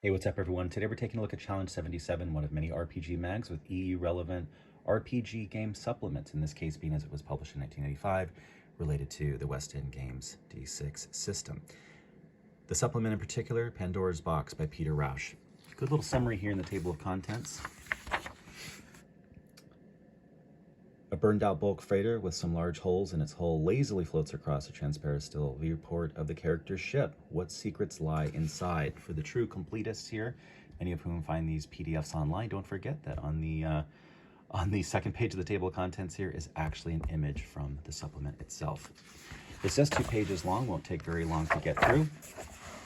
Hey, what's up everyone? Today we're taking a look at Challenge 77, one of many RPG mags with EU-relevant RPG game supplements, in this case being as it was published in 1985, related to the West End Games D6 system. The supplement in particular, Pandora's Box by Peter Rausch. Good little summary here in the table of contents. A burned-out bulk freighter with some large holes in its hull lazily floats across a transparent still viewport of the character's ship. What secrets lie inside? For the true completists here, many of whom find these PDFs online, don't forget that on the second page of the table of contents here is actually an image from the supplement itself. It's just 2 pages long, won't take very long to get through.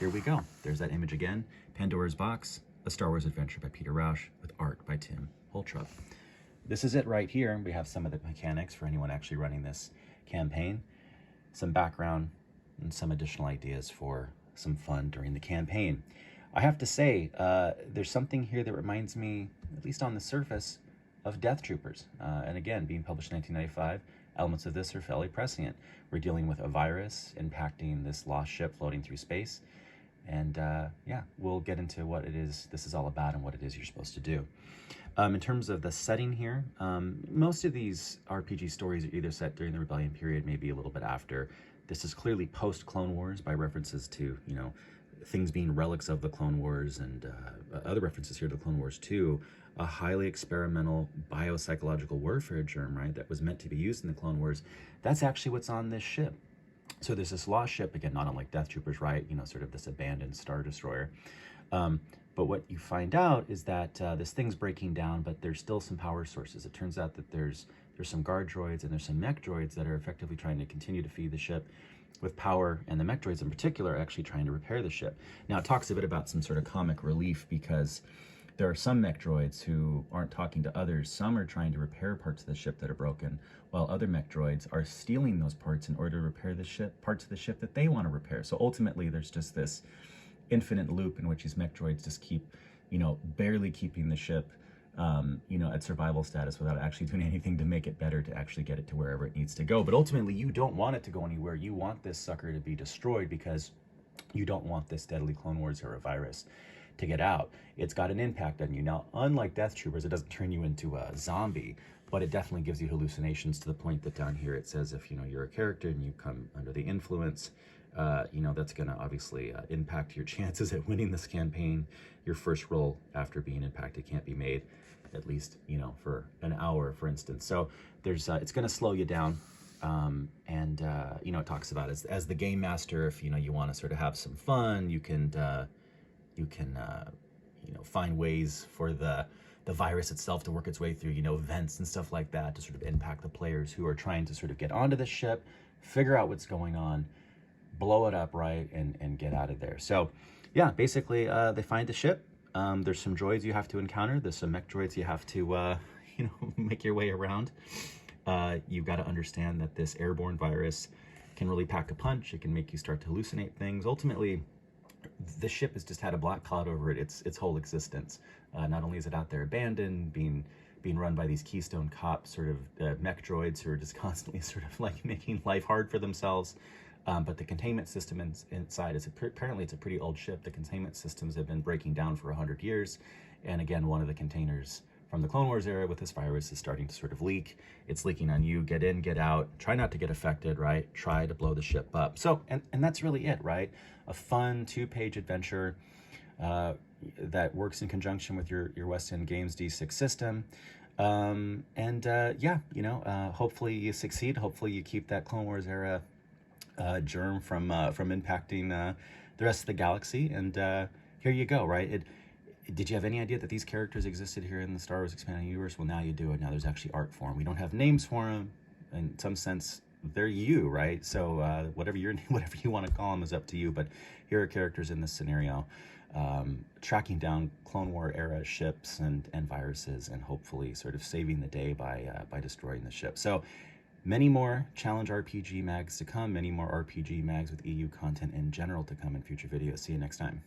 Here we go. There's that image again. Pandora's Box, a Star Wars adventure by Peter Rausch with art by Tim Holtrup. This is it right here. We have some of the mechanics for anyone actually running this campaign, some background, and some additional ideas for some fun during the campaign. I have to say, there's something here that reminds me, at least on the surface, of Death Troopers. And again, being published in 1995, elements of this are fairly prescient. We're dealing with a virus impacting this lost ship floating through space. And yeah, we'll get into what it is this is all about and what it is you're supposed to do. In terms of the setting here, most of these RPG stories are either set during the Rebellion period, maybe a little bit after. This is clearly post-Clone Wars by references to, you know, things being relics of the Clone Wars and other references here to the Clone Wars too. A highly experimental biopsychological warfare germ, right, that was meant to be used in the Clone Wars. That's actually what's on this ship. So there's this lost ship, again, not unlike Death Troopers, right? You know, sort of this abandoned Star Destroyer. But what you find out is that this thing's breaking down, but there's still some power sources. It turns out that there's some guard droids and there's some mech droids that are effectively trying to continue to feed the ship with power, and the mech droids in particular are actually trying to repair the ship. Now, it talks a bit about some sort of comic relief because there are some mech droids who aren't talking to others. Some are trying to repair parts of the ship that are broken, while other mech droids are stealing those parts in order to repair the ship, parts of the ship that they want to repair. So ultimately, there's just this infinite loop in which these mech droids just keep, you know, barely keeping the ship, you know, at survival status without actually doing anything to make it better, to actually get it to wherever it needs to go. But ultimately, you don't want it to go anywhere. You want this sucker to be destroyed because you don't want this deadly Clone Wars era virus to get out. It's got an impact on you. Now, unlike Death Troopers, it doesn't turn you into a zombie, but it definitely gives you hallucinations, to the point that down here it says if, you know, you're a character and you come under the influence, you know, that's going to obviously impact your chances at winning this campaign. Your first roll after being impacted can't be made, at least, you know, for an hour, for instance. So there's it's going to slow you down. You know, it talks about as the game master, if, you know, you want to sort of have some fun, you can you know, find ways for the virus itself to work its way through, you know, vents and stuff like that to sort of impact the players who are trying to sort of get onto the ship, figure out what's going on, blow it up, right, and get out of there. So yeah, basically they find the ship. There's some droids you have to encounter. There's some mech droids you have to you know, make your way around. You've got to understand that this airborne virus can really pack a punch. It can make you start to hallucinate things. Ultimately, the ship has just had a black cloud over it its whole existence. Not only is it out there abandoned, being run by these Keystone Cop sort of mech droids who are just constantly sort of like making life hard for themselves, but the containment system inside is apparently it's a pretty old ship. The containment systems have been breaking down for 100 years, and again, one of the containers from the Clone Wars era with this virus is starting to sort of leak. It's leaking on you. Get in, get out. Try not to get affected, right? Try to blow the ship up. So, and that's really it, right? A fun 2-page adventure that works in conjunction with your West End Games D6 system. Yeah, you know, hopefully you succeed. Hopefully you keep that Clone Wars era germ from impacting the rest of the galaxy. And here you go, right? Did you have any idea that these characters existed here in the Star Wars Expanded Universe? Well, now you do. And now there's actually art for them. We don't have names for them. In some sense, they're you, right? So whatever you want to call them is up to you. But here are characters in this scenario, tracking down Clone War era ships and viruses, and hopefully sort of saving the day by destroying the ship. So many more Challenge RPG mags to come. Many more RPG mags with EU content in general to come in future videos. See you next time.